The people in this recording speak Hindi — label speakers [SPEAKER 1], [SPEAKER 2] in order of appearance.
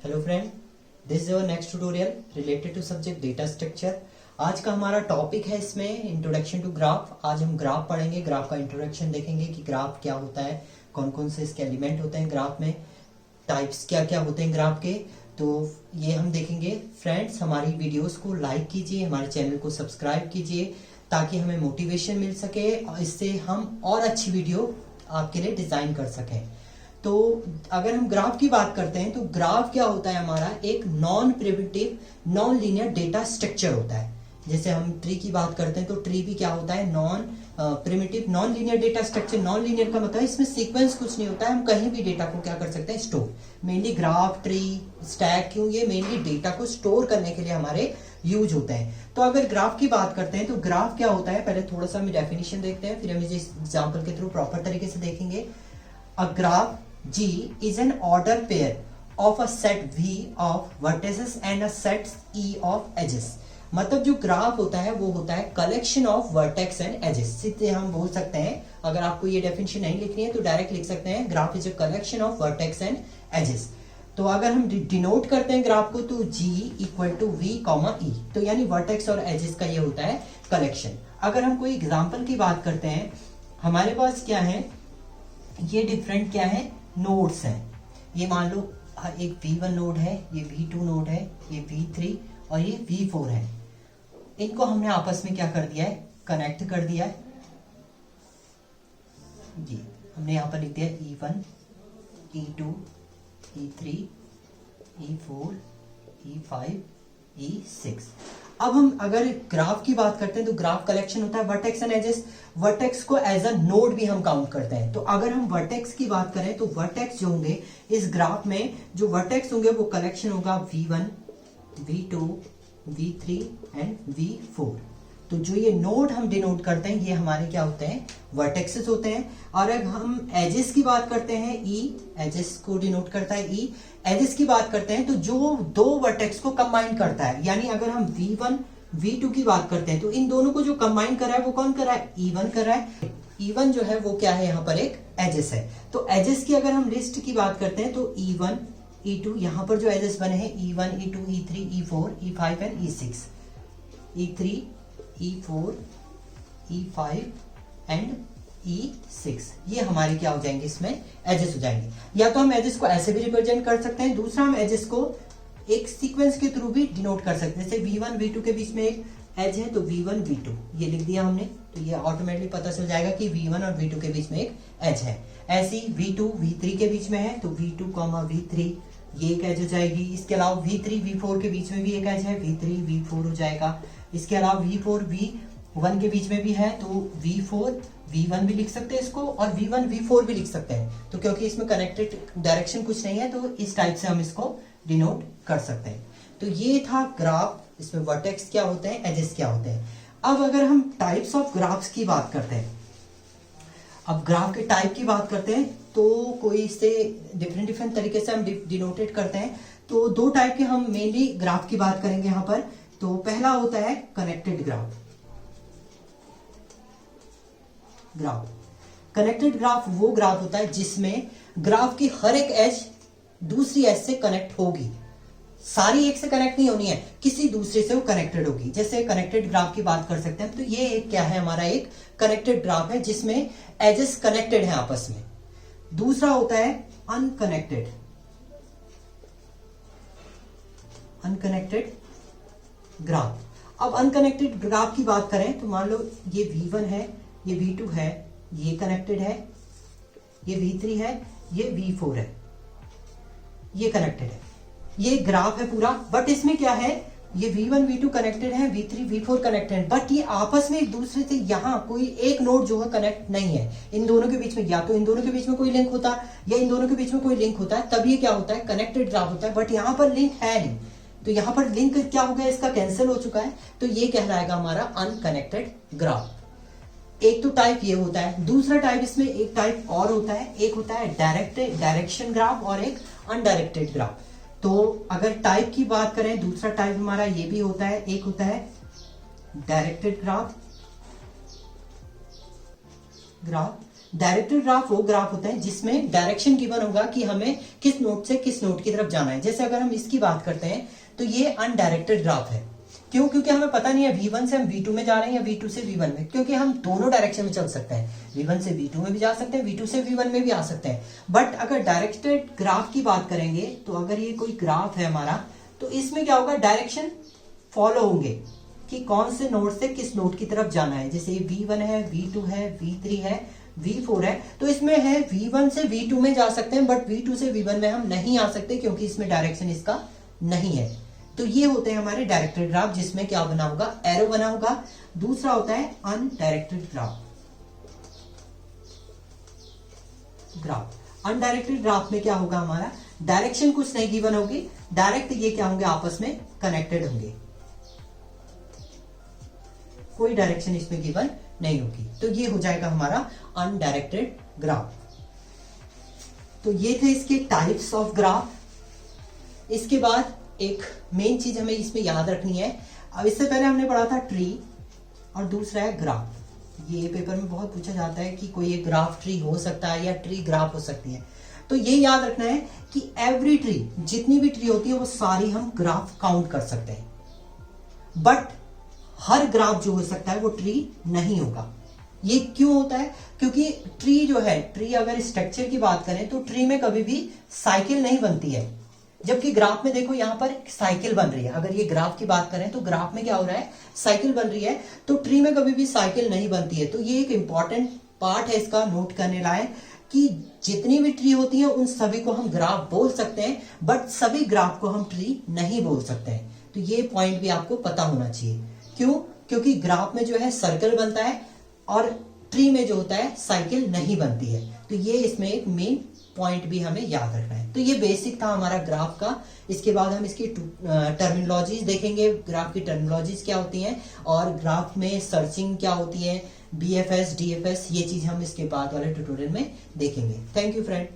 [SPEAKER 1] Hello friend, this is your next tutorial related to subject data structure. आज का हमारा टॉपिक है इसमें इंट्रोडक्शन टू ग्राफ। आज हम ग्राफ पढ़ेंगे, ग्राफ का इंट्रोडक्शन देखेंगे कि ग्राफ क्या होता है, कौन कौन से इसके एलिमेंट होते हैं ग्राफ में, टाइप्स क्या क्या होते हैं ग्राफ के, तो ये हम देखेंगे। फ्रेंड्स, हमारी वीडियोस को लाइक कीजिए, हमारे चैनल को सब्सक्राइब कीजिए ताकि हमें मोटिवेशन मिल सके और इससे हम और अच्छी वीडियो आपके लिए डिजाइन कर सकें। तो अगर हम ग्राफ की बात करते हैं तो ग्राफ क्या होता है, हमारा एक non primitive non linear data structure होता है। जैसे हम ट्री की बात करते हैं तो ट्री भी क्या होता है, non primitive non linear data structure. Non linear का मतलब इसमें सीक्वेंस कुछ नहीं होता है, हम कहीं भी डेटा को क्या कर सकते हैं, store. Mainly graph, tree, stack, क्यों, ये मेनली डेटा को स्टोर करने के लिए हमारे यूज होते हैं। तो अगर ग्राफ की बात करते हैं तो ग्राफ क्या होता है, पहले थोड़ा सा हम डेफिनेशन देखते हैं, फिर हम इसे एग्जाम्पल के थ्रू प्रॉपर तरीके से देखेंगे। A graph G is an order pair of a set V of vertices and a set E of edges। मतलब जो ग्राफ होता है वो होता है collection of vertex and edges. सीधे हम बोल सकते हैं, अगर आपको ये डेफिनेशन नहीं लिखनी है तो डायरेक्ट लिख सकते हैं, graph is a collection of vertex and edges. तो अगर हम डिनोट करते हैं ग्राफ को तो G equal to V comma E, तो यानी वर्टेक्स और एजेस का ये होता है कलेक्शन। अगर हम कोई एग्जाम्पल की बात करते हैं, हमारे पास क्या है, ये डिफरेंट क्या है, नोड्स हैं। ये मान लो एक V1 नोड है, ये V2 नोड है, ये V3 और ये V4 है। इनको हमने आपस में क्या कर दिया है, कनेक्ट कर दिया है। जी हमने यहाँ पर लिख दिया E1, E2, E3, E4, E5, E6। अब हम अगर ग्राफ की बात करते हैं तो ग्राफ कलेक्शन होता है वर्टेक्स एंड एजेस। वर्टेक्स को एज अ नोड भी हम काउंट करते हैं। तो अगर हम वर्टेक्स की बात करें तो वर्टेक्स जो होंगे इस ग्राफ में, जो वर्टेक्स होंगे वो कलेक्शन होगा V1, V2, V3 and V4। तो जो ये नोड हम डिनोट करते हैं ये हमारे क्या होते हैं, वर्टेक्सेस होते हैं। और अगर हम एजेस की बात करते हैं, E एजेस को डिनोट करता है, E एजेस की बात करते हैं तो जो दो वर्टेक्स को कंबाइन करता है। यानी अगर हम V1, V2 की बात करते हैं तो इन दोनों को जो कंबाइन कर रहा है वो कौन कर रहा है, E1 कर रहा है। E1 जो है वो क्या है, यहाँ पर एक एजेस है। तो एजेस की अगर हम लिस्ट की बात करते हैं तो E1, E2, यहाँ पर जो एजेस बने हैं E1, E2, E3, E4, E5 and E6, E3, E4, E5 and E6, ये हमारे क्या हो जाएंगे, इसमें एजेस हो जाएंगे। या तो हम एजेस को ऐसे भी रिप्रेजेंट कर सकते हैं, दूसरा हम एजेस को एक सीक्वेंस के थ्रू भी डिनोट कर सकते हैं। जैसे V1, V2 के बीच में एक एज है तो V1, V2 ये लिख दिया हमने, तो ये ऑटोमेटिकली पता चल जाएगा कि V1 और V2 के बीच में एक एज है। ऐसी V2, V3 के बीच में है तो V2, V3 ये एक एज हो जाएगी। इसके अलावा V3, V4 के बीच में भी एक एज है, V3, V4 हो जाएगा। इसके अलावा V4, V1 के बीच में भी है तो V4, V1 भी लिख सकते हैं इसको, और V1, V4 भी लिख सकते हैं। तो क्योंकि इसमें कनेक्टेड डायरेक्शन कुछ नहीं है तो इस टाइप से हम इसको डिनोट कर सकते हैं। तो ये था ग्राफ, इसमें वर्टेक्स क्या होते हैं, एजेस क्या होते हैं। अब अगर हम टाइप्स ऑफ ग्राफ्स की बात करते हैं, अब ग्राफ के टाइप की बात करते हैं तो कोई इससे डिफरेंट डिफरेंट तरीके से हम डिनोटेड करते हैं। तो दो टाइप के हम मेनली ग्राफ की बात करेंगे यहाँ पर। तो पहला होता है कनेक्टेड ग्राफ। कनेक्टेड ग्राफ वो ग्राफ होता है जिसमें ग्राफ की हर एक एज दूसरी एज से कनेक्ट होगी। सारी एक से कनेक्ट नहीं होनी है, किसी दूसरे से वो कनेक्टेड होगी। जैसे कनेक्टेड ग्राफ की बात कर सकते हैं तो ये एक क्या है, हमारा एक कनेक्टेड ग्राफ है जिसमें एजेस कनेक्टेड हैं आपस में। दूसरा होता है अनकनेक्टेड ग्राफ। अब अनकनेक्टेड ग्राफ की बात करें तो मान लो ये V1 है, ये V2 है, ये कनेक्टेड है, ये V3 है, ये V4 है, ये कनेक्टेड है। ये ग्राफ है पूरा, बट इसमें क्या है, ये V1, V2 कनेक्टेड है, V3, V4 कनेक्टेड है, बट ये आपस में एक दूसरे से यहाँ कोई एक नोड जो है कनेक्ट नहीं है। इन दोनों के बीच में या तो इन दोनों के बीच में कोई लिंक होता है या इन दोनों के बीच में कोई लिंक होता है, तभी क्या होता है, कनेक्टेड ग्राफ होता है। बट यहाँ पर लिंक है नहीं, तो यहाँ पर लिंक क्या हो गया, इसका कैंसिल हो चुका है, तो ये कहलाएगा हमारा अनकनेक्टेड ग्राफ। एक तो टाइप ये होता है। दूसरा टाइप, इसमें एक टाइप और होता है, एक होता है डायरेक्शन ग्राफ और एक अनडायरेक्टेड ग्राफ। तो अगर टाइप की बात करें, दूसरा टाइप हमारा ये भी होता है, एक होता है डायरेक्टेड ग्राफ, डायरेक्टेड ग्राफ वो ग्राफ होता है जिसमें डायरेक्शन गिवन होगा कि हमें किस नोड से किस नोड की तरफ जाना है। जैसे अगर हम इसकी बात करते हैं तो ये अनडायरेक्टेड ग्राफ है। क्यों? क्योंकि हमें पता नहीं है V1 से हम V2 में जा रहे हैं या V2 से V1 में, क्योंकि हम दोनों डायरेक्शन में चल सकते हैं, V1 से V2 में भी जा सकते हैं, V2 से V1 में भी आ सकते हैं। बट अगर डायरेक्टेड ग्राफ की बात करेंगे तो अगर ये कोई ग्राफ है हमारा, तो इसमें क्या होगा, डायरेक्शन फॉलो होंगे कि कौन से नोड से किस नोड की तरफ जाना है। जैसे V1 है, V2 है, V3 है, V4 है, तो इसमें है V1 से V2 में जा सकते हैं, बट V2 से V1 में हम नहीं आ सकते क्योंकि इसमें डायरेक्शन इसका नहीं है। तो ये होते हैं हमारे डायरेक्टेड ग्राफ जिसमें क्या बना होगा, एरो बना होगा। दूसरा होता है अनडायरेक्टेड ग्राफ। अनडायरेक्टेड ग्राफ में क्या होगा, हमारा डायरेक्शन कुछ नहीं गिवन होगी, डायरेक्ट ये क्या होंगे, आपस में कनेक्टेड होंगे, कोई डायरेक्शन इसमें गिवन नहीं होगी। तो ये हो जाएगा हमारा अनडायरेक्टेड ग्राफ। तो ये थे इसके टाइप्स ऑफ ग्राफ। इसके बाद एक मेन चीज हमें इसमें याद रखनी है। अब इससे पहले हमने पढ़ा था ट्री और दूसरा है ग्राफ। ये पेपर में बहुत पूछा जाता है कि कोई एक ग्राफ ट्री हो सकता है या ट्री ग्राफ हो सकती है। तो ये याद रखना है कि एवरी ट्री, जितनी भी ट्री होती है वो सारी हम ग्राफ काउंट कर सकते हैं, बट हर ग्राफ जो हो सकता है वो ट्री नहीं होगा। ये क्यों होता है? क्योंकि ट्री जो है, ट्री अगर स्ट्रक्चर की बात करें तो ट्री में कभी भी साइकिल नहीं बनती है, जबकि ग्राफ में देखो यहां पर साइकिल बन रही है। अगर ये ग्राफ की बात करें तो ग्राफ में क्या हो रहा है, साइकिल बन रही है, तो ट्री में कभी भी साइकिल नहीं बनती है। तो ये एक इंपॉर्टेंट पार्ट है इसका, नोट करने लायक, कि जितनी भी ट्री होती है उन सभी को हम ग्राफ बोल सकते हैं, बट सभी ग्राफ को हम ट्री नहीं बोल सकते हैं। तो ये पॉइंट भी आपको पता होना चाहिए। क्यों? क्योंकि ग्राफ में जो है सर्कल बनता है और ट्री में जो होता है साइकिल नहीं बनती है। तो ये इसमें एक मेन पॉइंट भी हमें याद रखना है। तो ये बेसिक था हमारा ग्राफ का। इसके बाद हम इसकी टर्मिनोलॉजीज देखेंगे, ग्राफ की टर्मिनोलॉजीज क्या होती हैं और ग्राफ में सर्चिंग क्या होती है, BFS, DFS, ये चीज हम इसके बाद वाले ट्यूटोरियल में देखेंगे। Thank you friend.